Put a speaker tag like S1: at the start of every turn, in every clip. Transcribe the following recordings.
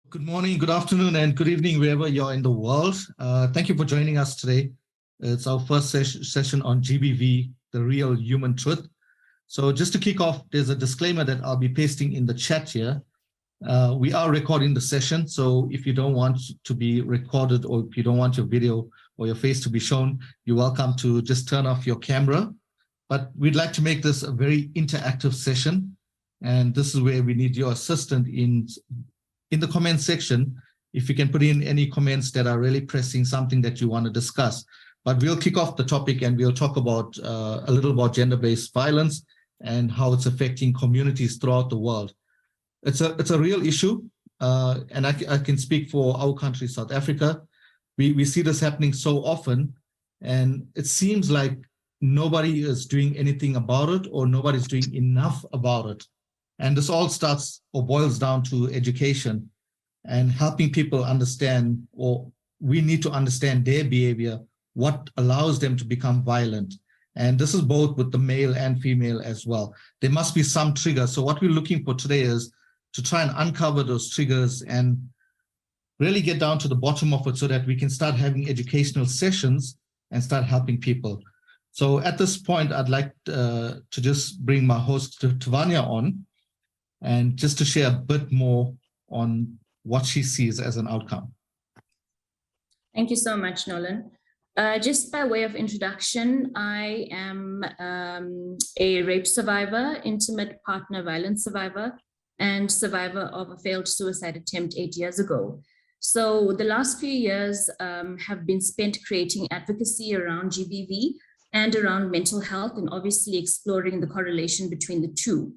S1: Good morning, good afternoon, and good evening, wherever you're in the world. Thank you for joining us today. It's our first session on GBV, the real human truth. So just to kick off, there's a disclaimer that I'll be pasting in the chat here. We are recording the session, so if you don't want to be recorded or if you don't want your video or your face to be shown, you're welcome to just turn off your camera. But we'd like to make this a very interactive session, and this is where we need your assistance in the comment section. If you can put in any comments that are really pressing, something that you want to discuss. But we'll kick off the topic and we'll talk about a little about gender-based violence and how it's affecting communities throughout the world. It's a real issue, and I can speak for our country, South Africa. We see this happening so often, and it seems like nobody is doing anything about it, or nobody's doing enough about it. And this all starts or boils down to education and helping people understand, or we need to understand their behavior, what allows them to become violent. And this is both with the male and female as well. There must be some trigger. So what we're looking for today is to try and uncover those triggers and really get down to the bottom of it so that we can start having educational sessions and start helping people. So at this point, I'd like to just bring my host, Tavania, on, and just to share a bit more on what she sees as an outcome.
S2: Thank you so much, Nolan. Just by way of introduction, I am a rape survivor, intimate partner violence survivor, and survivor of a failed suicide attempt 8 years ago. So the last few years have been spent creating advocacy around GBV and around mental health, and obviously exploring the correlation between the two.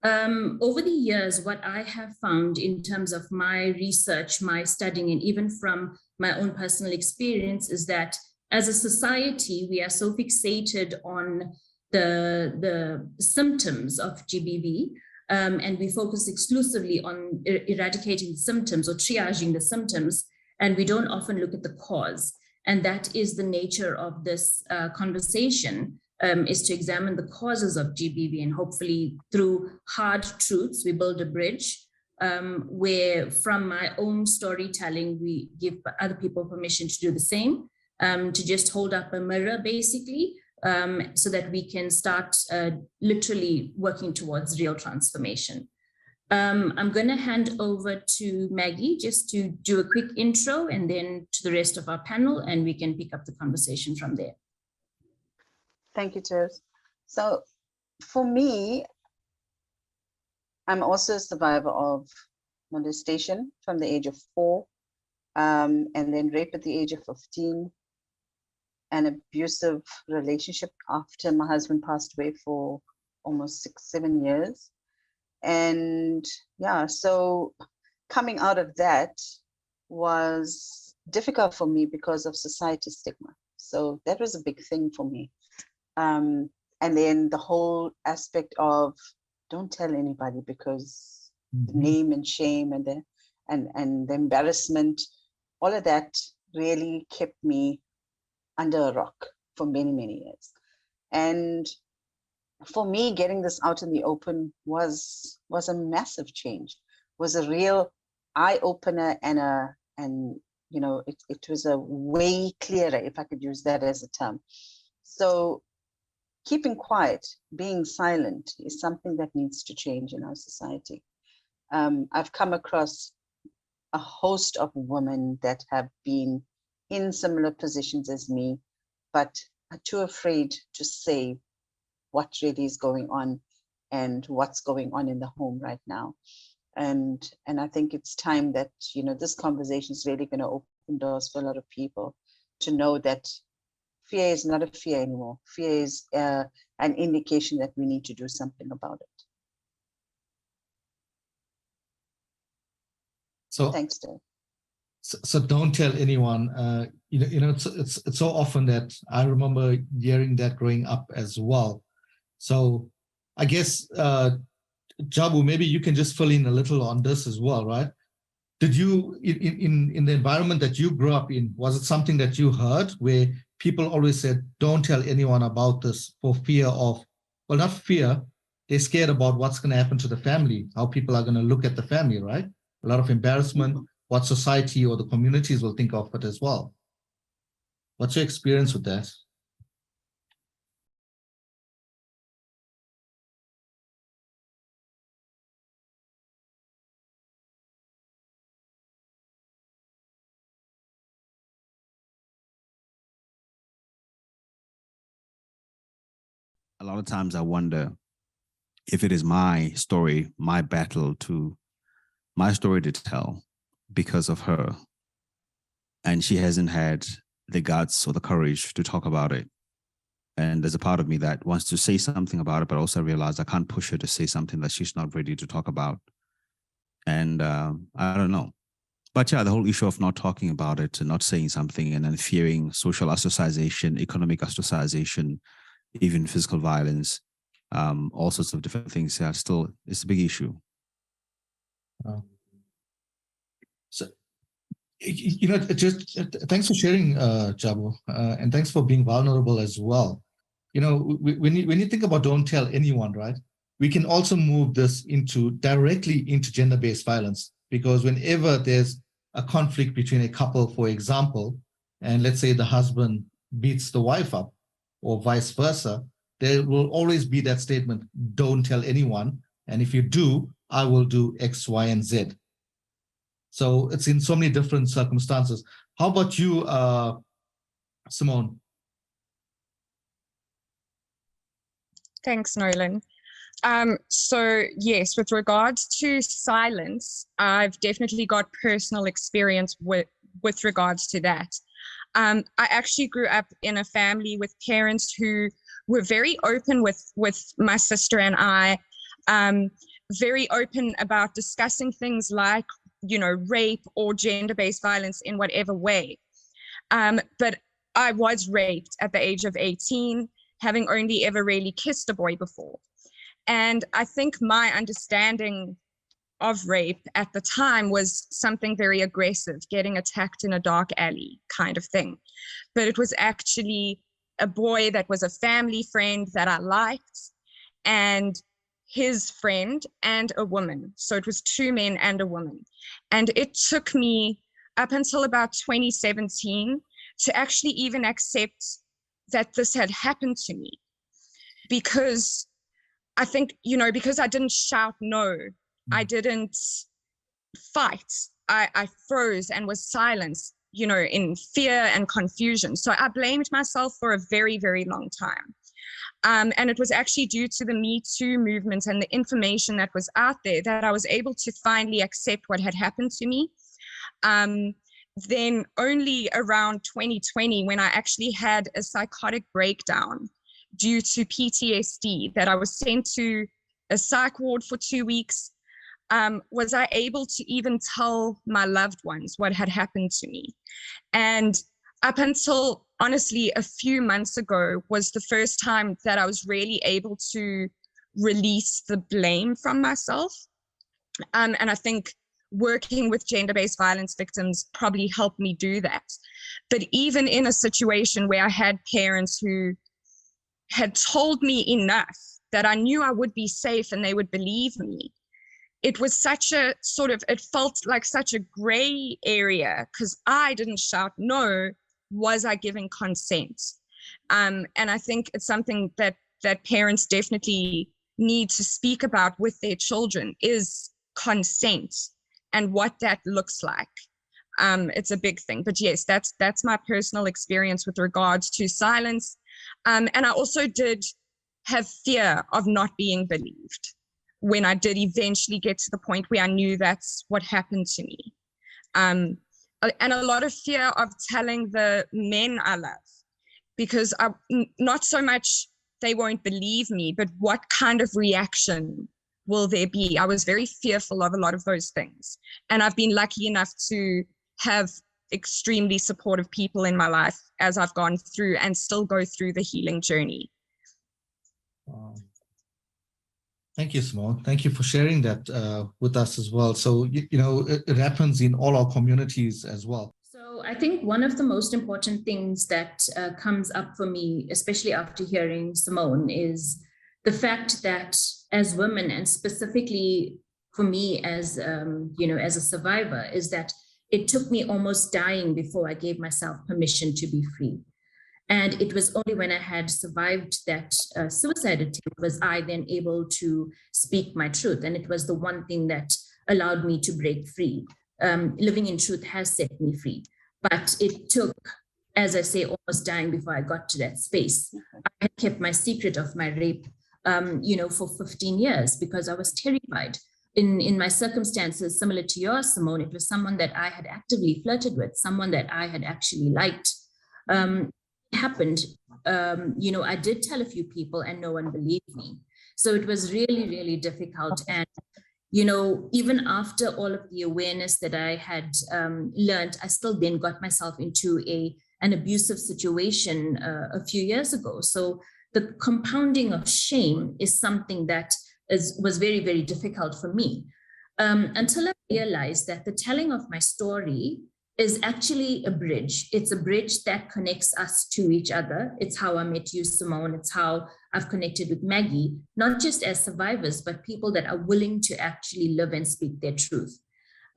S2: Over the years, what I have found in terms of my research, my studying, and even from my own personal experience is that as a society, we are so fixated on the symptoms of GBV, and we focus exclusively on eradicating symptoms or triaging the symptoms, and we don't often look at the cause. And that is the nature of this conversation. Is to examine the causes of GBV, and hopefully through hard truths, we build a bridge where from my own storytelling, we give other people permission to do the same, to just hold up a mirror basically, so that we can start literally working towards real transformation. I'm going to hand over to Maggie just to do a quick intro, and then to the rest of our panel, and we can pick up the conversation from there.
S3: Thank you, Tiz. So for me, I'm also a survivor of molestation from the age of 4, and then rape at the age of 15, an abusive relationship after my husband passed away for almost 6-7 years. And yeah, so coming out of that was difficult for me because of society stigma. So that was a big thing for me. And then the whole aspect of don't tell anybody, because the name and shame and the embarrassment, all of that really kept me under a rock for many, many years. And for me, getting this out in the open was a massive change, was a real eye opener, and you know, it was a way clearer, if I could use that as a term. So keeping quiet, being silent is something that needs to change in our society. I've come across a host of women that have been in similar positions as me, but are too afraid to say what really is going on and what's going on in the home right now. And I think it's time that, you know, this conversation is really going to open doors for a lot of people to know that fear is not a fear anymore. Fear is an indication that we need to do something about it.
S1: So
S3: thanks, Dave.
S1: So don't tell anyone. You know, it's so often that I remember hearing that growing up as well. So I guess Jabu, maybe you can just fill in a little on this as well, right? Did you, in the environment that you grew up in, was it something that you heard where people always said, don't tell anyone about this for fear of, well, not fear, they're scared about what's going to happen to the family, how people are going to look at the family, right? A lot of embarrassment, what society or the communities will think of it as well. What's your experience with that?
S4: A lot of times I wonder if it is my story, my battle my story to tell because of her. And she hasn't had the guts or the courage to talk about it. And there's a part of me that wants to say something about it, but also realize I can't push her to say something that she's not ready to talk about. And I don't know. But yeah, the whole issue of not talking about it and not saying something and then fearing social ostracization, economic ostracization, even physical violence, all sorts of different things. Yeah, still, it's a big issue.
S1: So, just thanks for sharing, Jabu, and thanks for being vulnerable as well. When you think about don't tell anyone, right? We can also move this directly into gender-based violence, because whenever there's a conflict between a couple, for example, and let's say the husband beats the wife up, or vice versa, there will always be that statement, don't tell anyone. And if you do, I will do X, Y, and Z. So it's in so many different circumstances. How about you, Simone?
S5: Thanks, Nolan. So yes, with regards to silence, I've definitely got personal experience with regards to that. I actually grew up in a family with parents who were very open with my sister and I, very open about discussing things like, rape or gender-based violence in whatever way. But I was raped at the age of 18, having only ever really kissed a boy before. And I think my understanding of rape at the time was something very aggressive, getting attacked in a dark alley kind of thing. But it was actually a boy that was a family friend that I liked, and his friend and a woman. So it was 2 men and a woman. And it took me up until about 2017 to actually even accept that this had happened to me. Because I think, because I didn't shout no, I didn't fight. I froze and was silenced, in fear and confusion. So I blamed myself for a very, very long time. And it was actually due to the Me Too movement and the information that was out there that I was able to finally accept what had happened to me. Then only around 2020, when I actually had a psychotic breakdown due to PTSD, that I was sent to a psych ward for 2 weeks, was I able to even tell my loved ones what had happened to me. And up until, honestly, a few months ago was the first time that I was really able to release the blame from myself. And I think working with gender-based violence victims probably helped me do that. But even in a situation where I had parents who had told me enough that I knew I would be safe and they would believe me, it was such a it felt like such a gray area, because I didn't shout no. Was I giving consent? And I think it's something that parents definitely need to speak about with their children, is consent and what that looks like. It's a big thing. But yes, that's my personal experience with regards to silence. And I also did have fear of not being believed when I did eventually get to the point where I knew that's what happened to me. And a lot of fear of telling the men I love, because not so much they won't believe me, but what kind of reaction will there be? I was very fearful of a lot of those things. And I've been lucky enough to have extremely supportive people in my life as I've gone through and still go through the healing journey.
S1: Wow. Thank you, Simone. Thank you for sharing that with us as well. So, it happens in all our communities as well.
S2: So I think one of the most important things that comes up for me, especially after hearing Simone, is the fact that as women, and specifically for me as, as a survivor, is that it took me almost dying before I gave myself permission to be free. And it was only when I had survived that suicide attempt was I then able to speak my truth. And it was the one thing that allowed me to break free. Living in truth has set me free. But it took, as I say, almost dying before I got to that space. I had kept my secret of my rape, for 15 years because I was terrified. In my circumstances, similar to yours, Simone, it was someone that I had actively flirted with, someone that I had actually liked. Happened, I did tell a few people and no one believed me. So it was really, really difficult. And, even after all of the awareness that I had learned, I still then got myself into an abusive situation a few years ago. So the compounding of shame is something that was very, very difficult for me until I realized that the telling of my story is actually a bridge. It's a bridge that connects us to each other. It's how I met you, Simone. It's how I've connected with Maggie, not just as survivors, but people that are willing to actually live and speak their truth.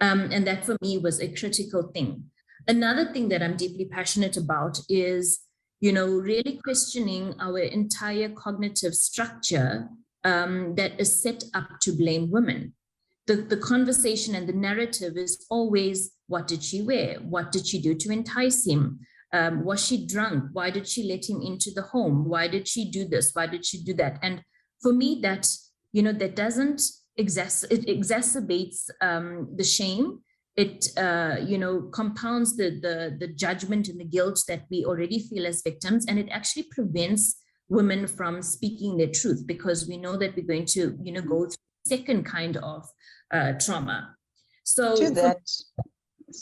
S2: And that for me was a critical thing. Another thing that I'm deeply passionate about is, really questioning our entire cognitive structure that is set up to blame women. The conversation and the narrative is always, what did she wear? What did she do to entice him? Was she drunk? Why did she let him into the home? Why did she do this? Why did she do that? And for me, that doesn't it exacerbates the shame. It compounds the judgment and the guilt that we already feel as victims, and it actually prevents women from speaking their truth, because we know that we're going to go through a second kind of trauma. So
S3: To that,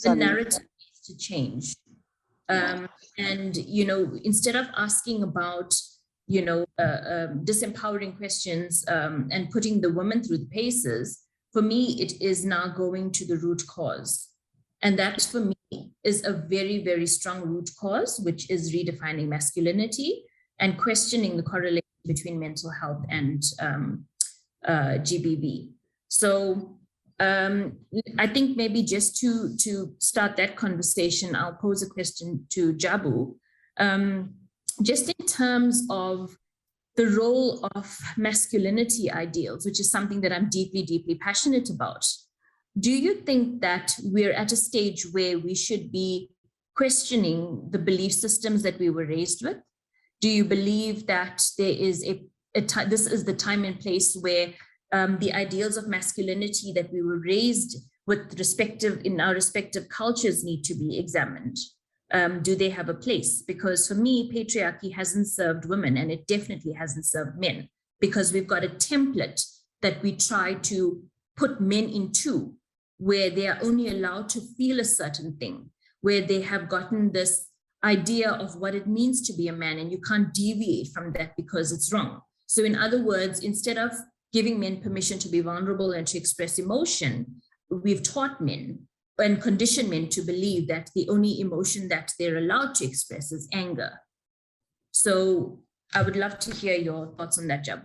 S2: the narrative needs to change. And instead of asking about disempowering questions and putting the woman through the paces, for me it is now going to the root cause, and that for me is a very, very strong root cause, which is redefining masculinity and questioning the correlation between mental health and GBV. So I think maybe just to start that conversation, I'll pose a question to Jabu. Just in terms of the role of masculinity ideals, which is something that I'm deeply, deeply passionate about. Do you think that we're at a stage where we should be questioning the belief systems that we were raised with? Do you believe that there is this is the time and place where the ideals of masculinity that we were raised with in our respective cultures need to be examined? Do they have a place? Because for me, patriarchy hasn't served women, and it definitely hasn't served men, because we've got a template that we try to put men into, where they are only allowed to feel a certain thing, where they have gotten this idea of what it means to be a man, and you can't deviate from that because it's wrong. So in other words, instead of giving men permission to be vulnerable and to express emotion, we've taught men and conditioned men to believe that the only emotion that they're allowed to express is anger. So I would love to hear your thoughts on that, Jabu.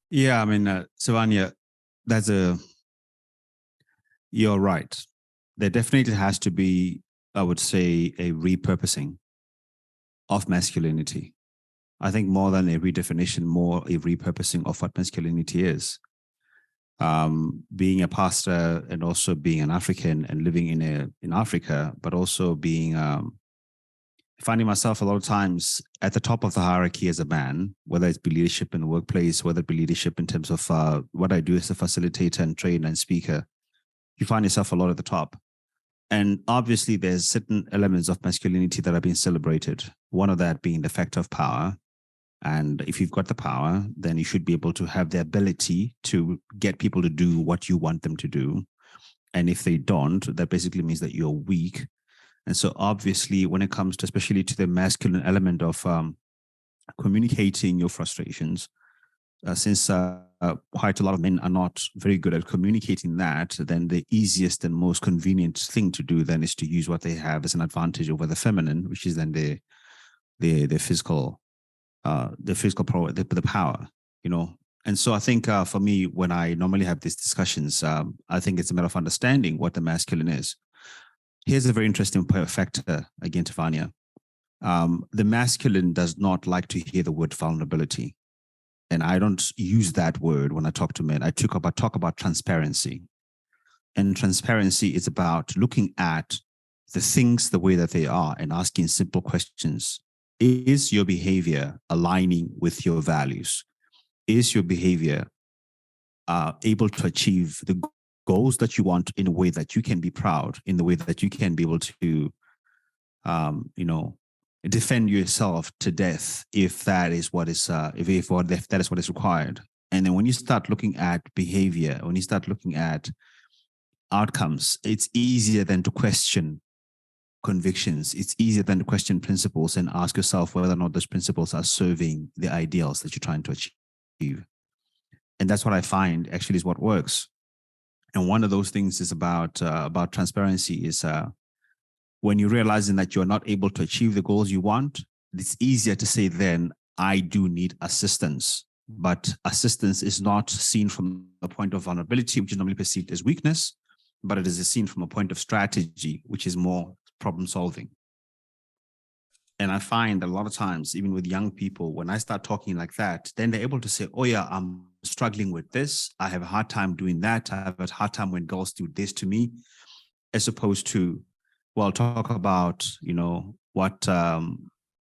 S4: Yeah, I mean, Savanya, you're right. There definitely has to be, I would say, a repurposing of masculinity. I think more than a redefinition, more a repurposing of what masculinity is. Being a pastor and also being an African and living in Africa, but also being finding myself a lot of times at the top of the hierarchy as a man, whether it's be leadership in the workplace, whether it be leadership in terms of what I do as a facilitator and trainer and speaker, you find yourself a lot at the top. And obviously there's certain elements of masculinity that are being celebrated. One of that being the factor of power. And if you've got the power, then you should be able to have the ability to get people to do what you want them to do. And if they don't, that basically means that you're weak. And so obviously when it comes to, especially to the masculine element of communicating your frustrations, since quite a lot of men are not very good at communicating that, then the easiest and most convenient thing to do then is to use what they have as an advantage over the feminine, which is then the physical power, the power, And so I think for me, when I normally have these discussions, I think it's a matter of understanding what the masculine is. Here's a very interesting factor again, Tavania. The masculine does not like to hear the word vulnerability. And I don't use that word when I talk to men. I talk about transparency. And transparency is about looking at the things the way that they are and asking simple questions. Is your behavior aligning with your values? Is your behavior able to achieve the goals that you want in a way that you can be proud, in the way that you can be able to, defend yourself to death if that is what is if that is what is required. And then when you start looking at behavior, when you start looking at outcomes, it's easier than to question convictions. It's easier than to question principles and ask yourself whether or not those principles are serving the ideals that you're trying to achieve. And that's what I find actually is what works. And one of those things is about transparency is when you're realizing that you're not able to achieve the goals you want, it's easier to say then, I do need assistance. But assistance is not seen from a point of vulnerability, which is normally perceived as weakness, but it is seen from a point of strategy, which is more problem solving. And I find that a lot of times, even with young people, when I start talking like that, then they're able to say, oh yeah, I'm struggling with this. I have a hard time doing that. I have a hard time when girls do this to me, as opposed to, well, talk about, what,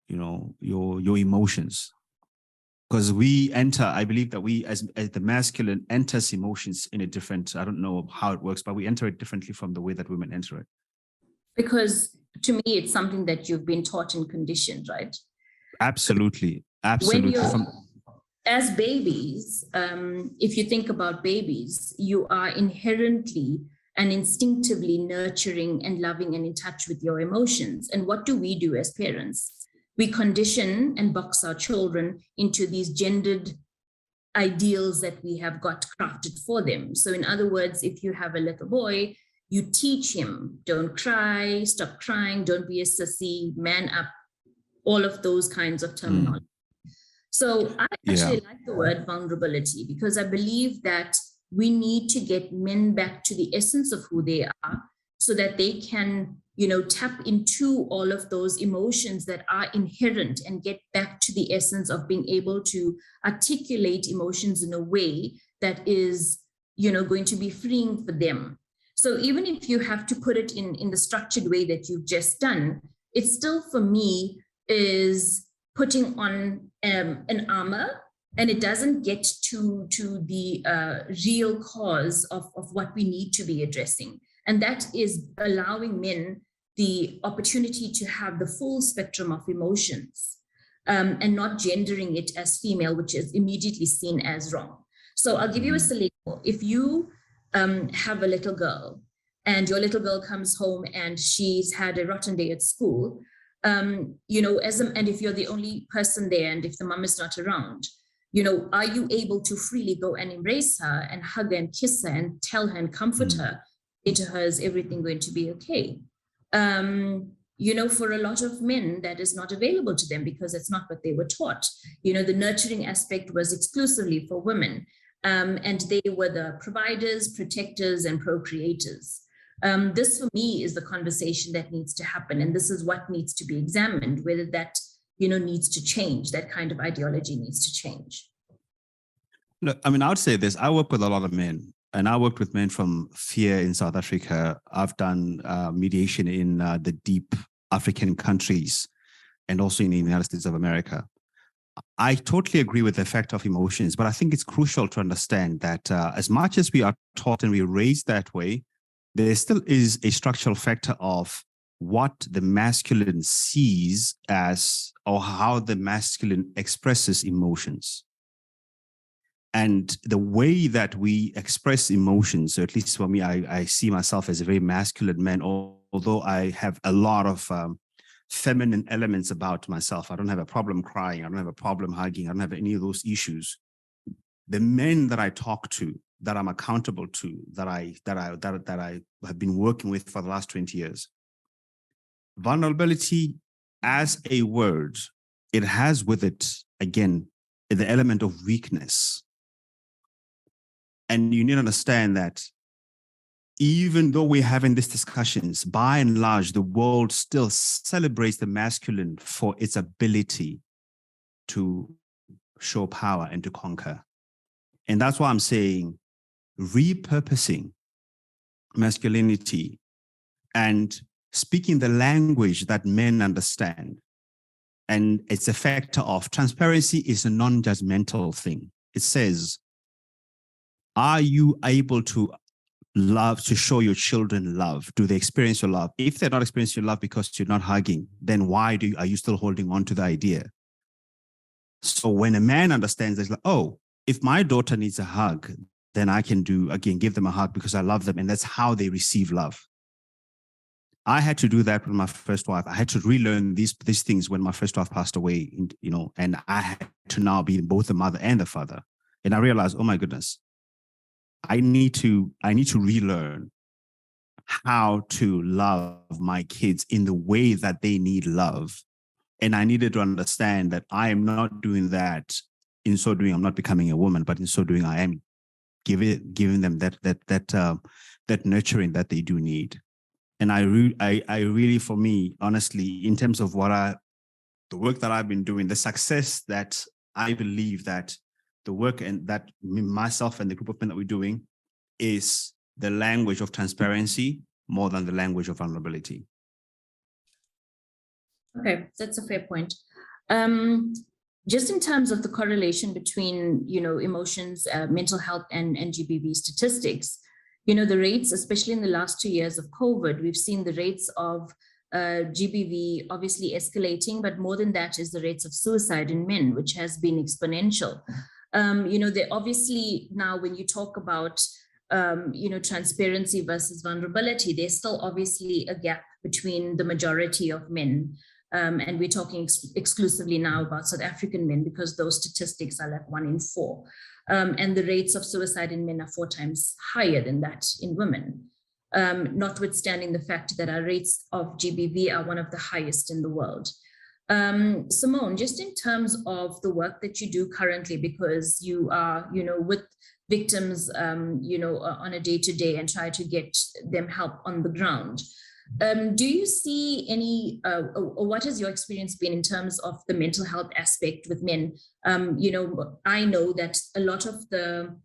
S4: your emotions. Because we enter, I believe that we as the masculine enters emotions in a different, I don't know how it works, but we enter it differently from the way that women enter it.
S2: Because to me, it's something that you've been taught and conditioned, right?
S4: Absolutely. Absolutely.
S2: As babies, if you think about babies, you are inherently and instinctively nurturing and loving and in touch with your emotions. And what do we do as parents? We condition and box our children into these gendered ideals that we have got crafted for them. So in other words, if you have a little boy, you teach him, don't cry, stop crying, don't be a sissy, man up, all of those kinds of terminology. So I actually like the word vulnerability because I believe that we need to get men back to the essence of who they are so that they can, tap into all of those emotions that are inherent and get back to the essence of being able to articulate emotions in a way that is, going to be freeing for them. So even if you have to put it in the structured way that you've just done, it still for me is putting on an armor, and it doesn't get to the real cause of what we need to be addressing. And that is allowing men the opportunity to have the full spectrum of emotions and not gendering it as female, which is immediately seen as wrong. So I'll give you a silly example. If you have a little girl and your little girl comes home and she's had a rotten day at school, and if you're the only person there and if the mom is not around, are you able to freely go and embrace her and hug her and kiss her and tell her and comfort her, say to her, is everything going to be okay? For a lot of men, that is not available to them because it's not what they were taught. The nurturing aspect was exclusively for women, and they were the providers, protectors, and procreators. This for me is the conversation that needs to happen. And this is what needs to be examined, whether that, needs to change, that kind of ideology needs to change.
S4: Look, I would say this, I work with a lot of men and I worked with men from fear in South Africa. I've done mediation in the deep African countries and also in the United States of America. I totally agree with the effect of emotions, but I think it's crucial to understand that as much as we are taught and we're raised that way, there still is a structural factor of what the masculine sees as, or how the masculine expresses emotions. And the way that we express emotions, so at least for me, I see myself as a very masculine man, although I have a lot of feminine elements about myself. I don't have a problem crying. I don't have a problem hugging. I don't have any of those issues. The men that I talk to, that I'm accountable to, that I have been working with for the last 20 years. Vulnerability as a word, it has with it, again, the element of weakness. And you need to understand that even though we're having these discussions, by and large, the world still celebrates the masculine for its ability to show power and to conquer. And that's why I'm saying repurposing masculinity and speaking the language that men understand. And it's a factor of transparency is a non-judgmental thing. It says, are you able to love, to show your children love? Do they experience your love? If they're not experiencing your love because you're not hugging, then why are you still holding on to the idea? So when a man understands, it's like, oh, if my daughter needs a hug, then I can give them a hug because I love them. And that's how they receive love. I had to do that with my first wife. I had to relearn these things when my first wife passed away, and I had to now be both the mother and the father. And I realized, oh my goodness, I need to relearn how to love my kids in the way that they need love. And I needed to understand that I am not doing that. In so doing, I'm not becoming a woman, but in so doing, I am giving them that nurturing that they do need. And I really, for me, honestly, in terms of the work that I've been doing, the success that I believe that the work and that myself and the group of men that we're doing is the language of transparency more than the language of vulnerability.
S2: Okay, that's a fair point. Just in terms of the correlation between, emotions, mental health and GBV statistics, the rates, especially in the last 2 years of COVID, we've seen the rates of GBV obviously escalating, but more than that is the rates of suicide in men, which has been exponential. They obviously now, when you talk about, transparency versus vulnerability, there's still obviously a gap between the majority of men. And we're talking exclusively now about South African men because those statistics are like 1 in 4. And the rates of suicide in men are 4 times higher than that in women, notwithstanding the fact that our rates of GBV are one of the highest in the world. Simone, just in terms of the work that you do currently, because you are, with victims, on a day-to-day and try to get them help on the ground. Do you see any, or what has your experience been in terms of the mental health aspect with men? I know that a lot of the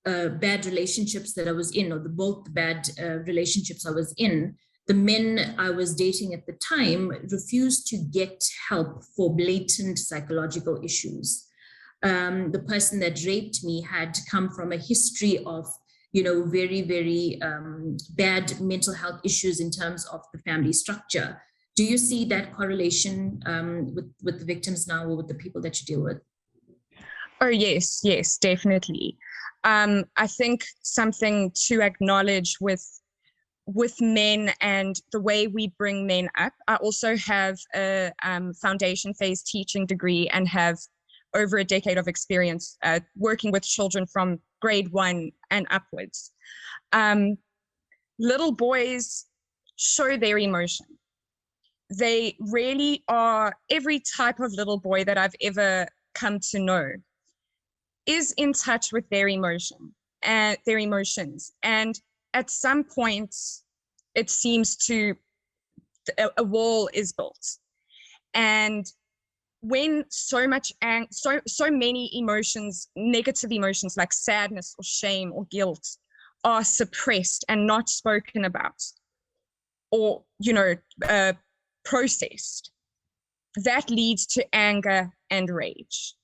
S2: bad relationships that I was in, or both bad relationships I was in, the men I was dating at the time refused to get help for blatant psychological issues. The person that raped me had come from a history of very, very bad mental health issues in terms of the family structure. Do you see that correlation with the victims now, or with the people that you deal with?
S5: Oh, yes, definitely. I think something to acknowledge with men and the way we bring men up. I also have a foundation phase teaching degree and have over a decade of experience working with children from grade 1 and upwards. Little boys show their emotion. They really are, every type of little boy that I've ever come to know is in touch with their emotions. And at some points, it seems a wall is built. And when so many emotions, negative emotions like sadness or shame or guilt are suppressed and not spoken about, or processed, that leads to anger and rage.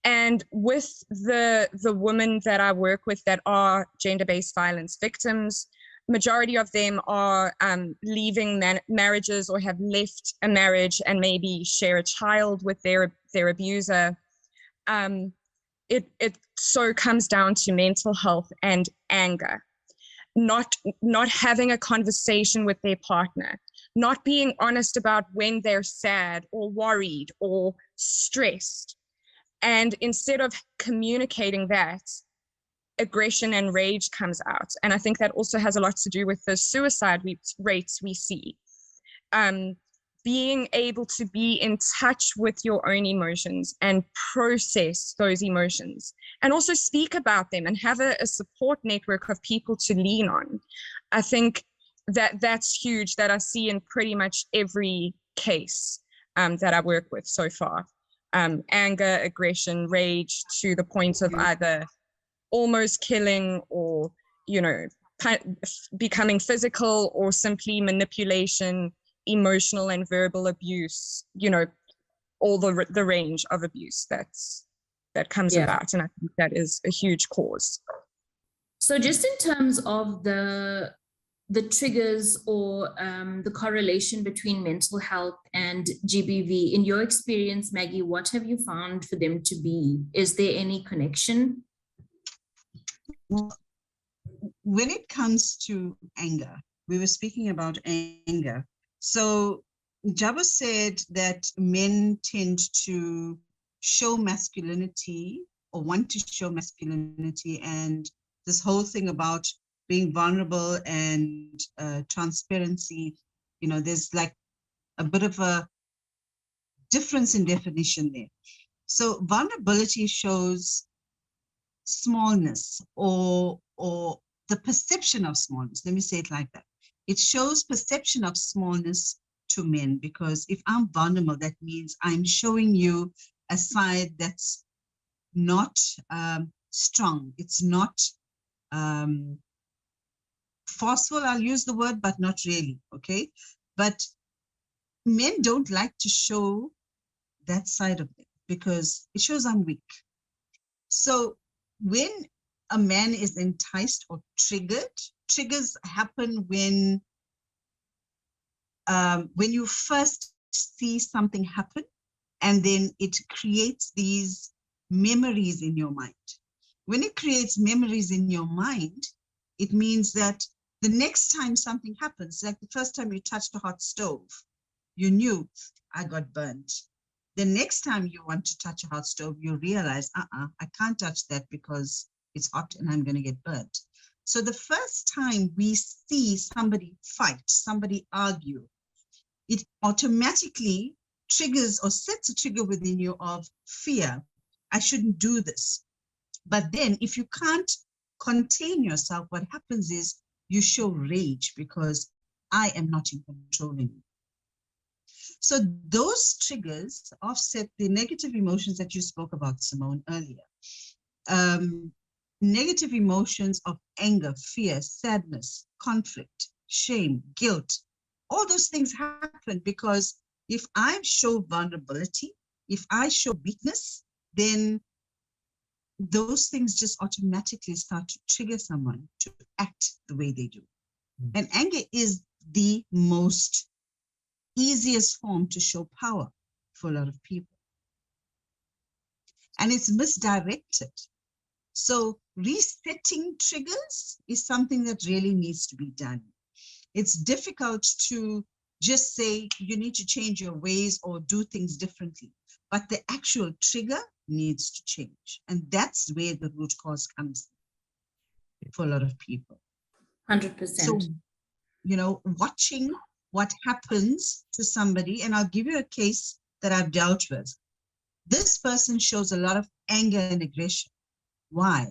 S5: And with the women that I work with that are gender-based violence victims, majority of them are leaving marriages or have left a marriage and maybe share a child with their abuser. It so comes down to mental health and anger, not having a conversation with their partner, not being honest about when they're sad or worried or stressed. And instead of communicating that, aggression and rage comes out. And I think that also has a lot to do with the suicide rates we see. being able to be in touch with your own emotions and process those emotions, and also speak about them and have a support network of people to lean on. I think that that's huge, that I see in pretty much every case that I work with so far. Anger, aggression, rage, to the point of either almost killing or, becoming physical, or simply manipulation, emotional and verbal abuse, all the range of abuse that comes about. And I think that is a huge cause.
S2: So just in terms of the triggers or the correlation between mental health and GBV, in your experience, Maggie, what have you found for them to be? Is there any connection?
S6: When it comes to anger, we were speaking about anger. So Jabba said that men tend to show masculinity or want to show masculinity, and this whole thing about being vulnerable and transparency, there's like a bit of a difference in definition there. So vulnerability shows smallness or the perception of smallness. Let me say it like that. It shows perception of smallness to men, because if I'm vulnerable, that means I'm showing you a side that's not strong. It's not forceful, I'll use the word, but not really, okay? But men don't like to show that side of it because it shows I'm weak. So when a man is enticed or triggered, triggers happen when you first see something happen, and then it creates these memories in your mind. When it creates memories in your mind, it means that the next time something happens, like the first time you touched a hot stove, you knew, I got burnt. The next time you want to touch a hot stove, you realize, I can't touch that because it's hot and I'm going to get burnt. So the first time we see somebody fight, somebody argue, it automatically triggers or sets a trigger within you of fear. I shouldn't do this. But then if you can't contain yourself, what happens is you show rage because I am not in control anymore. So those triggers offset the negative emotions that you spoke about, Simone, earlier. Negative emotions of anger, fear, sadness, conflict, shame, guilt, all those things happen because if I show vulnerability, if I show weakness, then those things just automatically start to trigger someone to act the way they do. And anger is the most easiest form to show power for a lot of people. And it's misdirected. So resetting triggers is something that really needs to be done. It's difficult to just say you need to change your ways or do things differently, but the actual trigger needs to change. And that's where the root cause comes for a lot of people.
S2: 100%.
S6: So, watching what happens to somebody, and I'll give you a case that I've dealt with. This person shows a lot of anger and aggression. Why?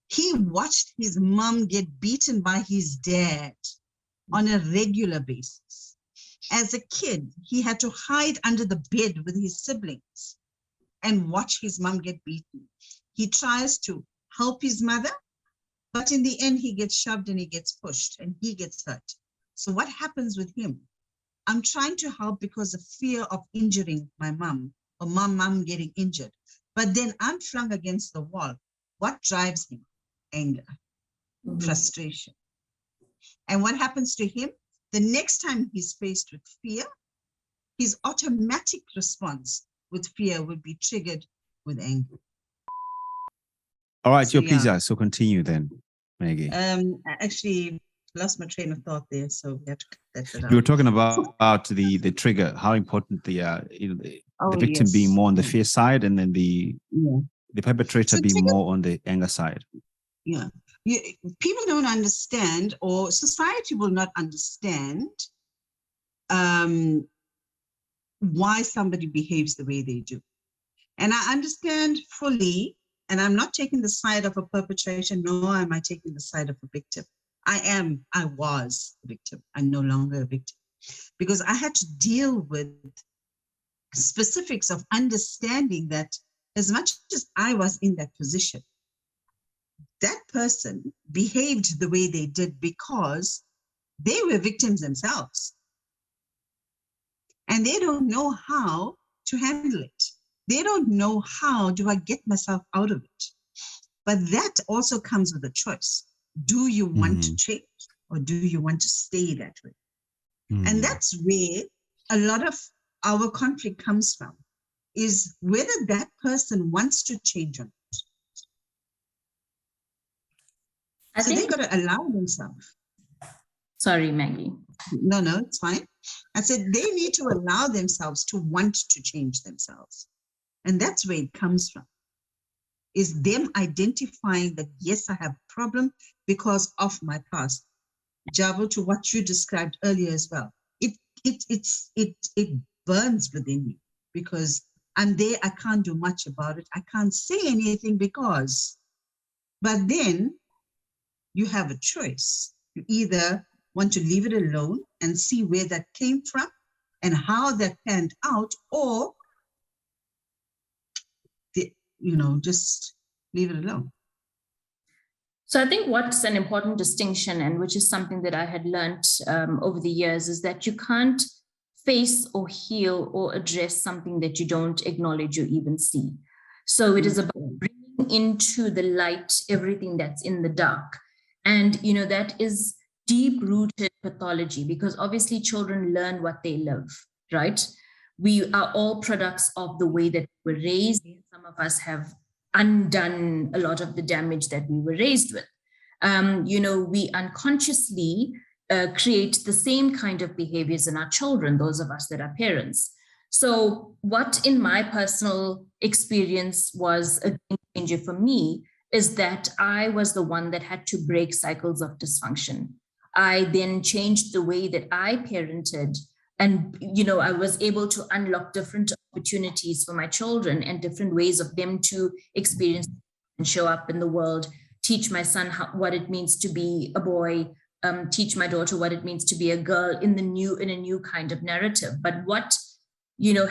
S6: He watched his mom get beaten by his dad on a regular basis. As a kid, he had to hide under the bed with his siblings and watch his mom get beaten. He tries to help his mother, but in the end, he gets shoved and he gets pushed and he gets hurt. So what happens with him? I'm trying to help because of fear of injuring my mom or my mom getting injured. But then I'm flung against the wall. What drives him? Anger, frustration. And what happens to him? The next time he's faced with fear, his automatic response with fear would be triggered with anger.
S4: All right,
S6: So,
S4: please, so continue then, Maggie.
S6: I actually lost my train of thought there, so we have to cut that out.
S4: You were talking about the trigger, how important the victim
S6: yes.
S4: being more on the fear side, and then the perpetrator
S6: So
S4: being more on the anger side.
S6: Yeah, people don't understand, or society will not understand why somebody behaves the way they do. And I understand fully, and I'm not taking the side of a perpetrator, nor am I taking the side of a victim. I was a victim. I'm no longer a victim, because I had to deal with specifics of understanding that as much as I was in that position, that person behaved the way they did because they were victims themselves. And they don't know how to handle it. They don't know how do I get myself out of it. But that also comes with a choice. Do you want to change, or do you want to stay that way? And that's where a lot of our conflict comes from, is whether that person wants to change or not.
S2: I
S6: So they
S2: think,
S6: got to allow themselves.
S2: sorry, Maggie.
S6: No, it's fine. I said they need to allow themselves to want to change themselves. And that's where it comes from, is them identifying that, yes, I have a problem because of my past. Jabu, to what you described earlier as well. It burns within me because I'm there, I can't do much about it. I can't say anything because, but then you have a choice. You either want to leave it alone and see where that came from and how that panned out, or just leave it alone.
S2: So I think what's an important distinction, and which is something that I had learned over the years, is that you can't face or heal or address something that you don't acknowledge or even see. So it is about bringing into the light everything that's in the dark. And, that is deep-rooted pathology, because obviously children learn what they live, right? We are all products of the way that we were raised. Some of us have undone a lot of the damage that we were raised with. We unconsciously create the same kind of behaviors in our children, those of us that are parents. So what in my personal experience was a game changer for me is that I was the one that had to break cycles of dysfunction. I then changed the way that I parented, and I was able to unlock different opportunities for my children and different ways of them to experience and show up in the world, teach my son what it means to be a boy, teach my daughter what it means to be a girl in a new kind of narrative. But what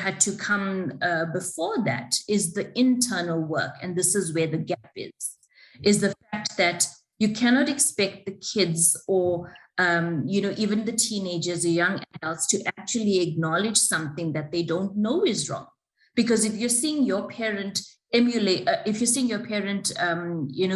S2: had to come before that is the internal work, and this is where the gap is the fact that you cannot expect the kids or even the teenagers or young adults to actually acknowledge something that they don't know is wrong. Because if you're seeing your parent emulate, if you're seeing your parent,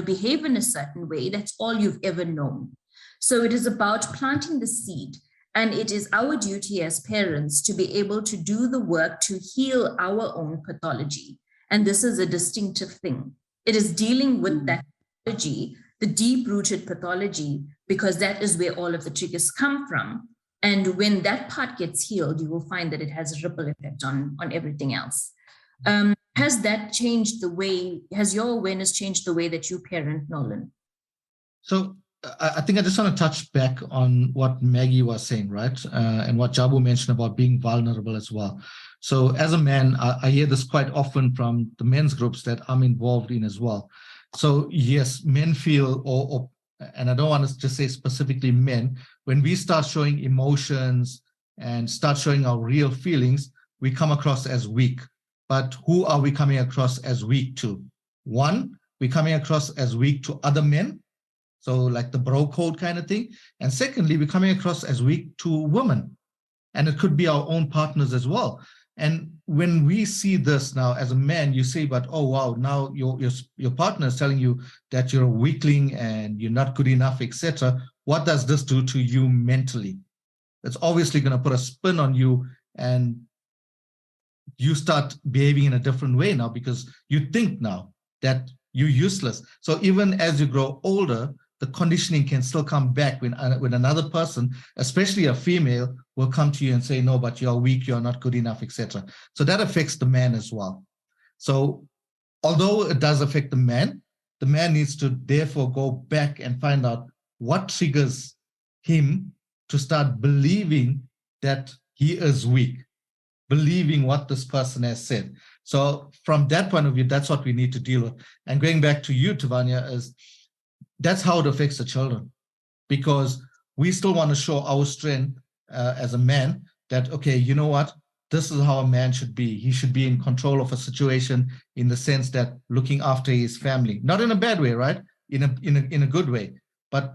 S2: behave in a certain way, that's all you've ever known. So it is about planting the seed. And it is our duty as parents to be able to do the work to heal our own pathology. And this is a distinctive thing. It is dealing with that pathology, the deep-rooted pathology, because that is where all of the triggers come from. And when that part gets healed, you will find that it has a ripple effect on everything else. Has that changed the way, has your awareness changed the way that you parent, Nolan? So
S1: I think I just want to touch back on what Maggie was saying, right? And what Jabu mentioned about being vulnerable as well. So as a man, I hear this quite often from the men's groups that I'm involved in as well. So yes, men feel, and I don't want to just say specifically men, when we start showing emotions and start showing our real feelings, we come across as weak. But who are we coming across as weak to? One, we're coming across as weak to other men. So like the bro code kind of thing. And secondly, we're coming across as weak to women. And it could be our own partners as well. And when we see this now as a man, you say, but oh, wow, now your partner is telling you that you're a weakling and you're not good enough, etc. What does this do to you mentally? It's obviously going to put a spin on you, and you start behaving in a different way now because you think now that you're useless. So even as you grow older, the conditioning can still come back when another person, especially a female, will come to you and say, no, but you're weak, you're not good enough, etc. So that affects the man as well. So although it does affect the man needs to therefore go back and find out what triggers him to start believing that he is weak, believing what this person has said. So from that point of view, that's what we need to deal with. And going back to you, Tavania, is that's how it affects the children, because we still want to show our strength as a man that, okay, you know what? This is how a man should be. He should be in control of a situation in the sense that looking after his family, not in a bad way, right? In a good way. But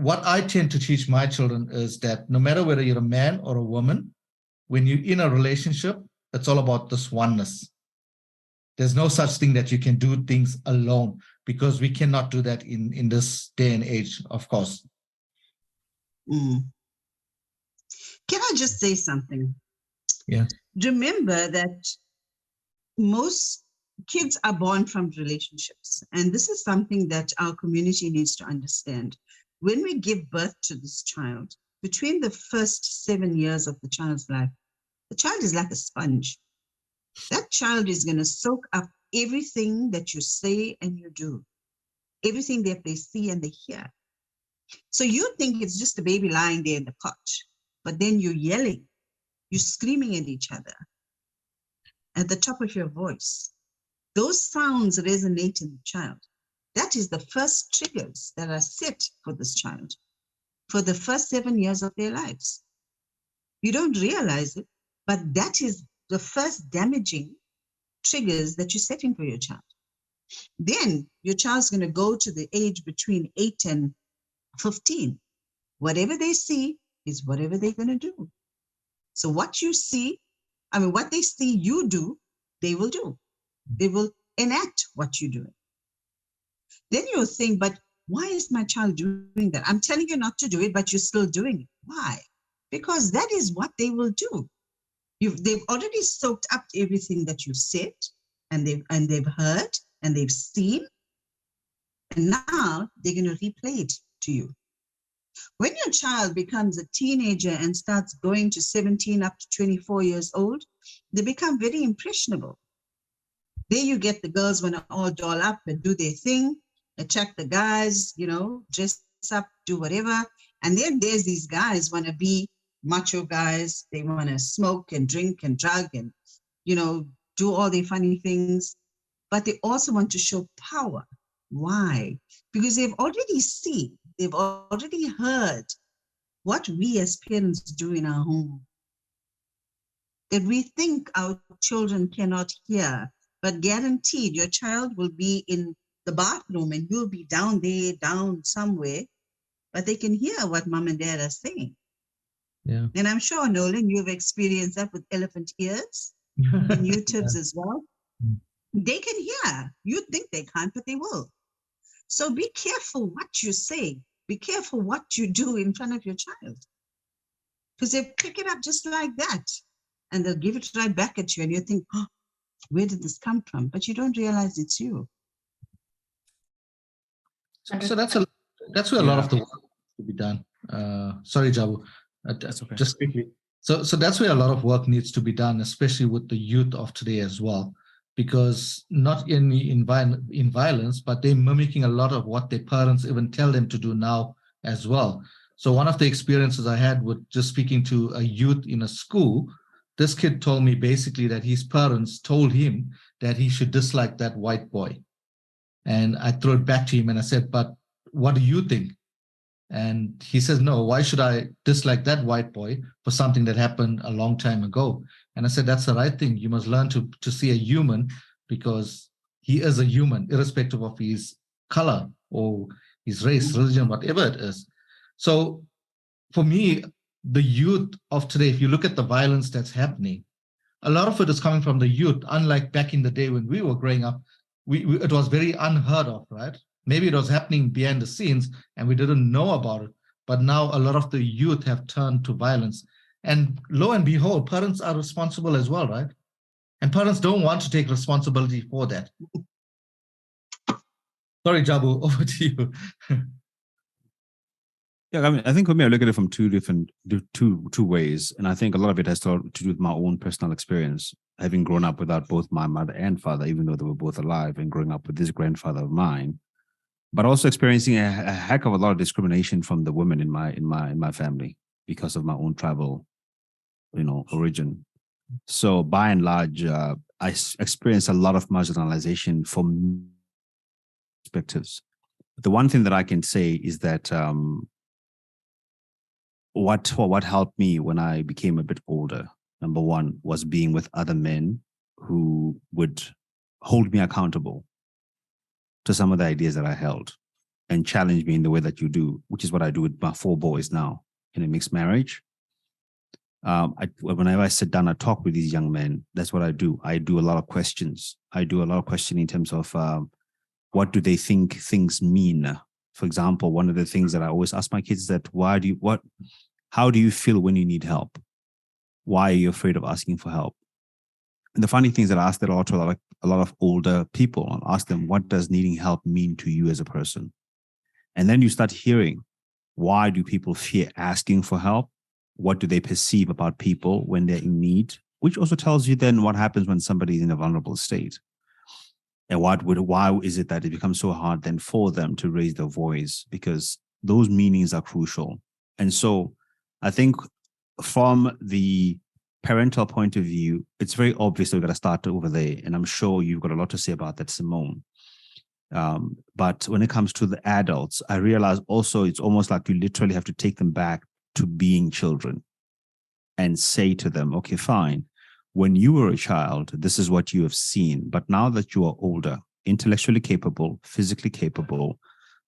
S1: what I tend to teach my children is that no matter whether you're a man or a woman, when you're in a relationship, it's all about this oneness. There's no such thing that you can do things alone, because we cannot do that in this day and age, of course.
S6: Mm. Can I just say something?
S1: Yeah.
S6: Remember that most kids are born from relationships. And this is something that our community needs to understand. When we give birth to this child, between the first 7 years of the child's life, the child is like a sponge. That child is going to soak up everything that you say and you do, everything that they see and they hear. So you think it's just a baby lying there in the cot, but then you're yelling, you're screaming at each other at the top of your voice. Those sounds resonate in the child. That is the first triggers that are set for this child for the first 7 years of their lives. You don't realize it, but that is the first damaging triggers that you're setting for your child. Then your child's going to go to the age between 8 and 15. Whatever they see is whatever they're going to do. So what you see, what they see you do, they will do. They will enact what you're doing. Then you'll think, but why is my child doing that? I'm telling you not to do it, but you're still doing it. Why? Because that is what they will do. They've already soaked up everything that you said, and they've heard, and they've seen, and now they're going to replay it to you. When your child becomes a teenager and starts going to 17 up to 24 years old, they become very impressionable. There you get the girls want to all doll up and do their thing, attract the guys, dress up, do whatever. And then there's these guys want to be macho guys. They want to smoke and drink and drug and, do all their funny things. But they also want to show power. Why? Because they've already seen, they've already heard what we as parents do in our home. That we think our children cannot hear, but guaranteed your child will be in the bathroom and you'll be down there, down somewhere, but they can hear what mom and dad are saying.
S1: Yeah.
S6: And I'm sure, Nolan, you've experienced that with elephant ears and you tips as well. They can hear. You think they can't, but they will. So be careful what you say. Be careful what you do in front of your child. Because they pick it up just like that. And they'll give it right back at you. And you think, oh, where did this come from? But you don't realize it's you.
S1: So that's where a lot of the work to be done. Sorry, Jabu.
S4: That's okay.
S1: Just quickly. So that's where a lot of work needs to be done, especially with the youth of today as well, because not only in violence, but they're mimicking a lot of what their parents even tell them to do now as well. So one of the experiences I had with just speaking to a youth in a school, this kid told me basically that his parents told him that he should dislike that white boy. And I threw it back to him and I said, but what do you think? And he says, no, why should I dislike that white boy for something that happened a long time ago? And I said, that's the right thing. You must learn to see a human, because he is a human, irrespective of his color or his race, religion, whatever it is. So for me, the youth of today, if you look at the violence that's happening, a lot of it is coming from the youth, unlike back in the day when we were growing up. It was very unheard of, right? Maybe it was happening behind the scenes and we didn't know about it. But now a lot of the youth have turned to violence. And lo and behold, parents are responsible as well, right? And parents don't want to take responsibility for that. Sorry, Jabu, over to you.
S4: Yeah, I think for me, I look at it from two ways. And I think a lot of it has to do with my own personal experience, having grown up without both my mother and father, even though they were both alive, and growing up with this grandfather of mine, but also experiencing a heck of a lot of discrimination from the women in my family because of my own tribal, origin. So by and large, experience a lot of marginalization from perspectives. The one thing that I can say is that what helped me when I became a bit older, number one, was being with other men who would hold me accountable to some of the ideas that I held and challenge me in the way that you do, which is what I do with my 4 boys now in a mixed marriage. Whenever I sit down, I talk with these young men. That's what I do. I do a lot of questions. I do a lot of questioning in terms of what do they think things mean. For example, one of the things that I always ask my kids is that how do you feel when you need help? Why are you afraid of asking for help? And the funny thing is that I ask that to a lot of older people. I'll ask them, what does needing help mean to you as a person? And then you start hearing, why do people fear asking for help? What do they perceive about people when they're in need? Which also tells you then what happens when somebody is in a vulnerable state. And why is it that it becomes so hard then for them to raise their voice? Because those meanings are crucial. And so I think from the parental point of view, it's very obvious that we've got to start over there. And I'm sure you've got a lot to say about that, Simone. But when it comes to the adults, I realize also it's almost like you literally have to take them back to being children and say to them, okay, fine. When you were a child, this is what you have seen. But now that you are older, intellectually capable, physically capable,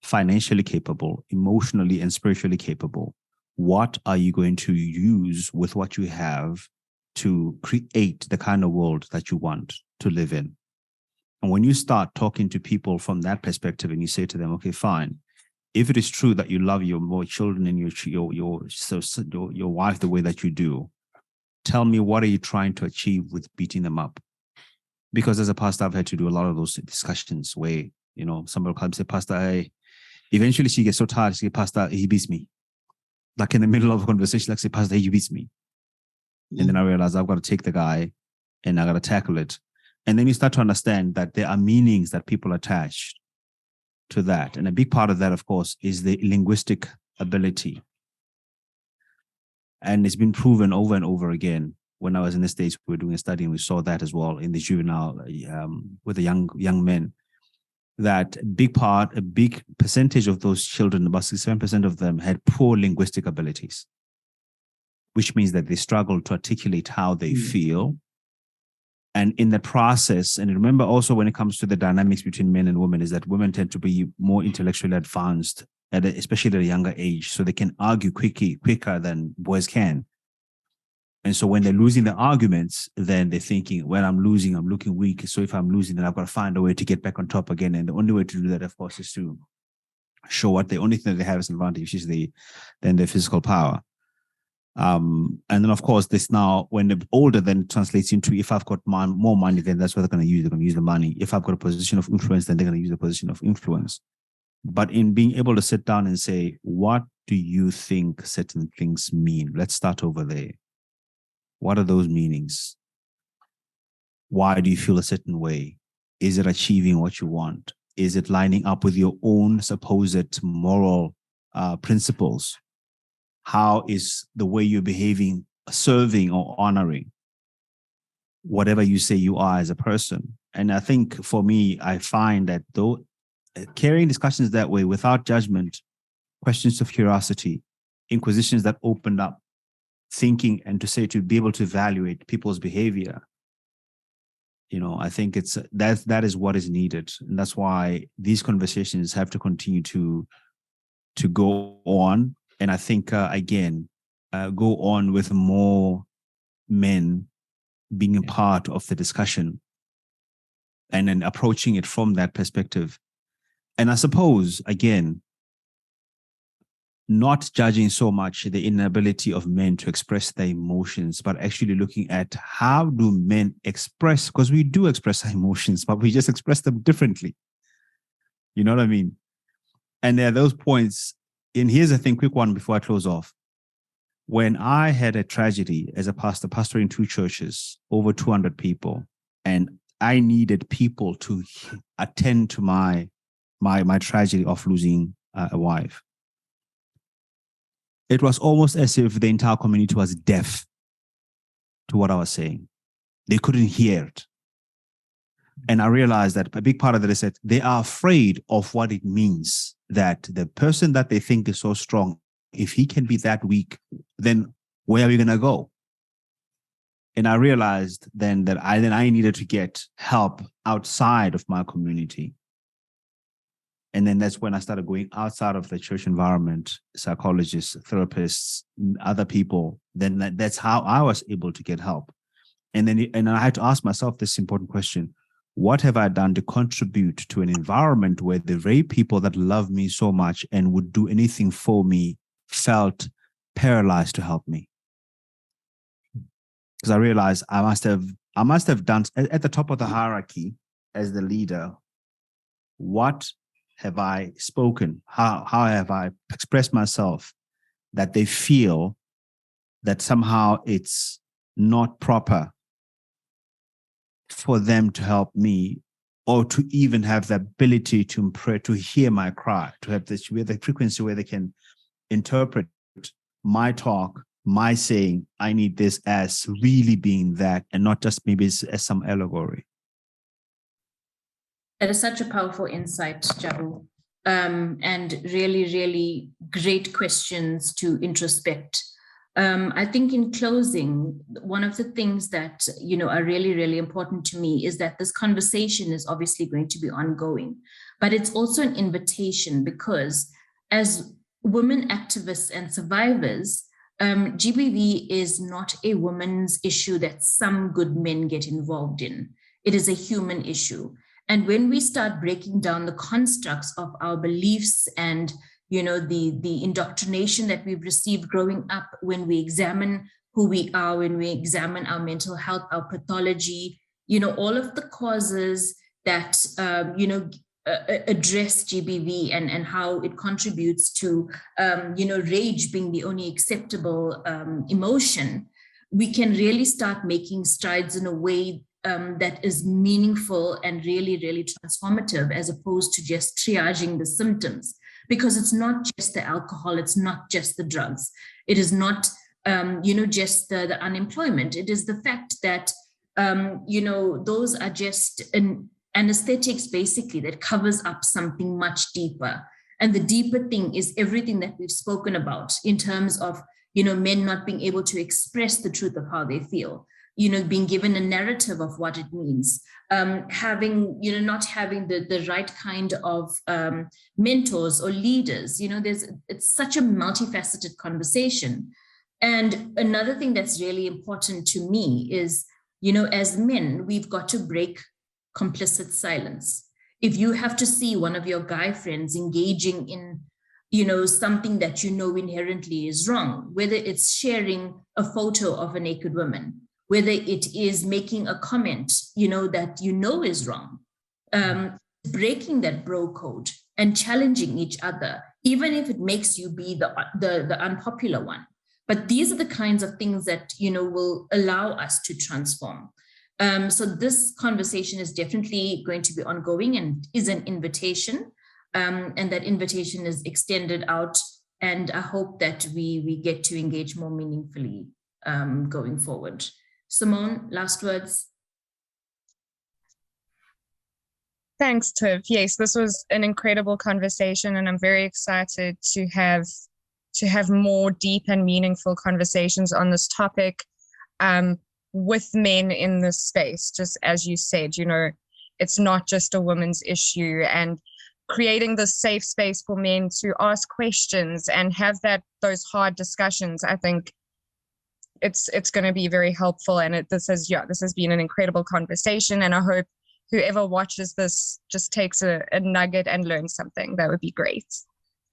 S4: financially capable, emotionally and spiritually capable, what are you going to use with what you have to create the kind of world that you want to live in? And when you start talking to people from that perspective and you say to them, okay, fine, if it is true that you love your more children and your wife the way that you do, tell me, what are you trying to achieve with beating them up? Because as a pastor, I've had to do a lot of those discussions where, somebody will come and say, Pastor, eventually she gets so tired, she says, Pastor, he beats me. Like in the middle of a conversation, like say, Pastor, he beats me. And then I realize I've got to take the guy and I got to tackle it. And then you start to understand that there are meanings that people attach to that. And a big part of that, of course, is the linguistic ability. And it's been proven over and over again. When I was in the States, we were doing a study and we saw that as well in the juvenile, with the young men, that a big percentage of those children, about 67% of them, had poor linguistic abilities, which means that they struggle to articulate how they feel. And in the process, and remember also when it comes to the dynamics between men and women, is that women tend to be more intellectually advanced, especially at a younger age, so they can argue quicker than boys can. And so when they're losing the arguments, then they're thinking, well, I'm losing, I'm looking weak. So if I'm losing, then I've got to find a way to get back on top again. And the only way to do that, of course, is to show what the only thing that they have as an advantage is their physical power. And then, of course, this now, when they're older, then translates into, if I've got more money, then that's what they're going to use. They're going to use the money. If I've got a position of influence, then they're going to use the position of influence. But in being able to sit down and say, what do you think certain things mean? Let's start over there. What are those meanings? Why do you feel a certain way? Is it achieving what you want? Is it lining up with your own supposed moral principles? How is the way you're behaving serving or honoring whatever you say you are as a person? And I think for me, I find that though carrying discussions that way without judgment, questions of curiosity, inquisitions that opened up thinking and to be able to evaluate people's behavior, I think that is what is needed. And that's why these conversations have to continue to go on. And I think, again, go on with more men being a part of the discussion and then approaching it from that perspective. And I suppose, again, not judging so much the inability of men to express their emotions, but actually looking at how do men express, because we do express our emotions, but we just express them differently. You know what I mean? And there are those points. And here's the thing, quick one before I close off. When I had a tragedy as a pastor, pastoring 2 churches, over 200 people, and I needed people to attend to my tragedy of losing a wife. It was almost as if the entire community was deaf to what I was saying. They couldn't hear it. And I realized that a big part of that is that they are afraid of what it means that the person that they think is so strong, if he can be that weak, then where are we going to go? And I realized then that I needed to get help outside of my community. And then that's when I started going outside of the church environment, psychologists, therapists, other people. Then that's how I was able to get help. And then I had to ask myself this important question: what have I done to contribute to an environment where the very people that love me so much and would do anything for me felt paralyzed to help me? Because I realized I must have done at the top of the hierarchy as the leader. What have I spoken? How have I expressed myself that they feel that somehow it's not proper for them to help me, or to even have the ability to pray, to hear my cry, to have this with the frequency where they can interpret my talk, my saying, I need this, as really being that, and not just maybe as some allegory.
S2: That is such a powerful insight, Jabu, and really, really great questions to introspect. I think in closing, one of the things that, are really, really important to me is that this conversation is obviously going to be ongoing, but it's also an invitation, because as women activists and survivors, GBV is not a woman's issue that some good men get involved in. It is a human issue. And when we start breaking down the constructs of our beliefs and the indoctrination that we've received growing up, when we examine who we are, when we examine our mental health, our pathology, all of the causes that, address GBV and how it contributes to, rage being the only acceptable emotion, we can really start making strides in a way that is meaningful and really, really transformative, as opposed to just triaging the symptoms. Because it's not just the alcohol, it's not just the drugs, it is not, just the unemployment. It is the fact that, those are just anesthetics, basically, that covers up something much deeper. And the deeper thing is everything that we've spoken about in terms of, men not being able to express the truth of how they feel, being given a narrative of what it means, having, not having the right kind of mentors or leaders. It's such a multifaceted conversation. And another thing that's really important to me is, as men, we've got to break complicit silence. If you have to see one of your guy friends engaging in, something that inherently is wrong, whether it's sharing a photo of a naked woman, whether it is making a comment, that is wrong, breaking that bro code and challenging each other, even if it makes you be the unpopular one. But these are the kinds of things that, will allow us to transform. So this conversation is definitely going to be ongoing and is an invitation, and that invitation is extended out. And I hope that we get to engage more meaningfully going forward. Simone, last words.
S5: Thanks, Tiv. Yes, this was an incredible conversation, and I'm very excited to have more deep and meaningful conversations on this topic with men in this space. Just as you said, it's not just a woman's issue, and creating this safe space for men to ask questions and have those hard discussions, I think it's going to be very helpful. And this has been an incredible conversation, and I hope whoever watches this just takes a nugget and learns something. That would be great.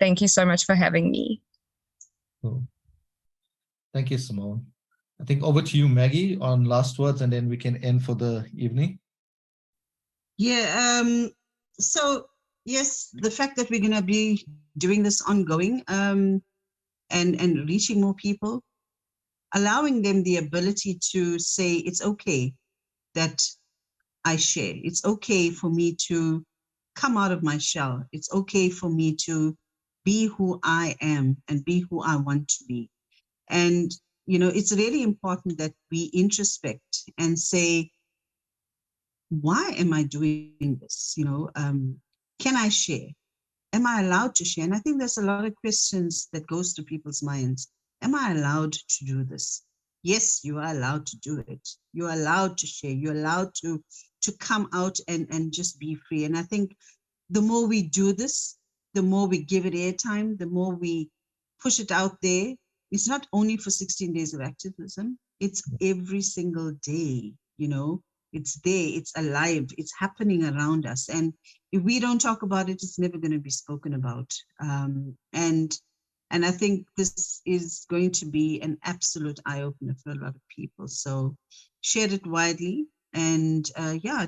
S5: Thank you so much for having me.
S1: Cool. Thank you, Simone. I think over to you, Maggie, on last words, and then we can end for the evening.
S6: Yeah, so yes, the fact that we're going to be doing this ongoing and reaching more people, allowing them the ability to say, it's okay that I share. It's okay for me to come out of my shell. It's okay for me to be who I am and be who I want to be. And it's really important that we introspect and say, why am I doing this? Can I share? Am I allowed to share? And I think there's a lot of questions that goes through people's minds. Am I allowed to do this? Yes, you are allowed to do it. You're allowed to share. You're allowed to come out and just be free. And I think the more we do this, the more we give it airtime, the more we push it out there. It's not only for 16 days of activism, it's every single day, it's there, it's alive, it's happening around us. And if we don't talk about it, it's never going to be spoken about. And I think this is going to be an absolute eye-opener for a lot of people. So share it widely, and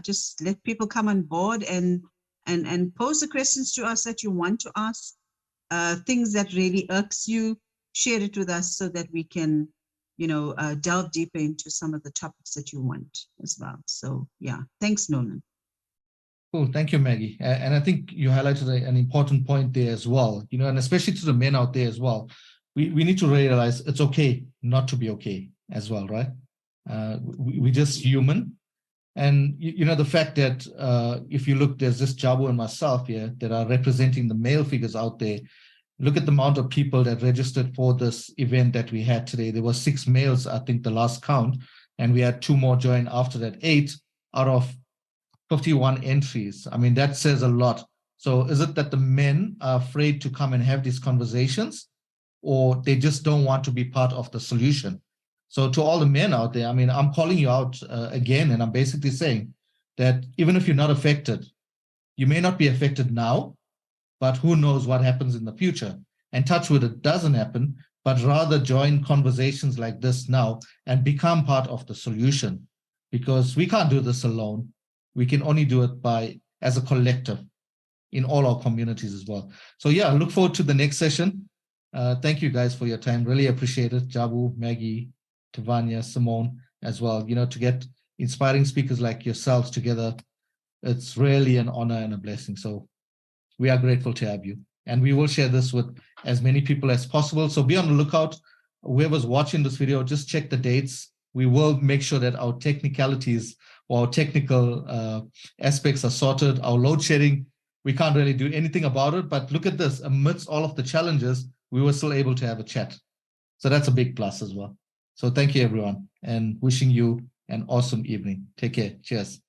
S6: just let people come on board and pose the questions to us that you want to ask. Things that really irks you, share it with us so that we can, delve deeper into some of the topics that you want as well. So yeah, thanks, Nolan.
S1: Cool, thank you, Maggie. And I think you highlighted an important point there as well, and especially to the men out there as well. We need to realize it's okay not to be okay as well, right? We're just human. And, the fact that if you look, there's just Jabu and myself here that are representing the male figures out there. Look at the amount of people that registered for this event that we had today. There were 6 males, I think, the last count, and we had 2 more join after that, 8 out of 51 entries. I mean, that says a lot. So is it that the men are afraid to come and have these conversations, or they just don't want to be part of the solution? So to all the men out there, I mean, I'm calling you out again, and I'm basically saying that even if you're not affected, you may not be affected now, but who knows what happens in the future. And touch wood, it doesn't happen, but rather join conversations like this now and become part of the solution, because we can't do this alone. We can only do it as a collective in all our communities as well. So yeah, look forward to the next session. Thank you guys for your time. Really appreciate it. Jabu, Maggie, Tavania, Simone as well. To get inspiring speakers like yourselves together, it's really an honor and a blessing. So we are grateful to have you. And we will share this with as many people as possible. So be on the lookout. Whoever's watching this video, just check the dates. We will make sure that our technicalities or our technical aspects are sorted. Our load shedding, we can't really do anything about it. But look at this. Amidst all of the challenges, we were still able to have a chat. So that's a big plus as well. So thank you, everyone, and wishing you an awesome evening. Take care. Cheers.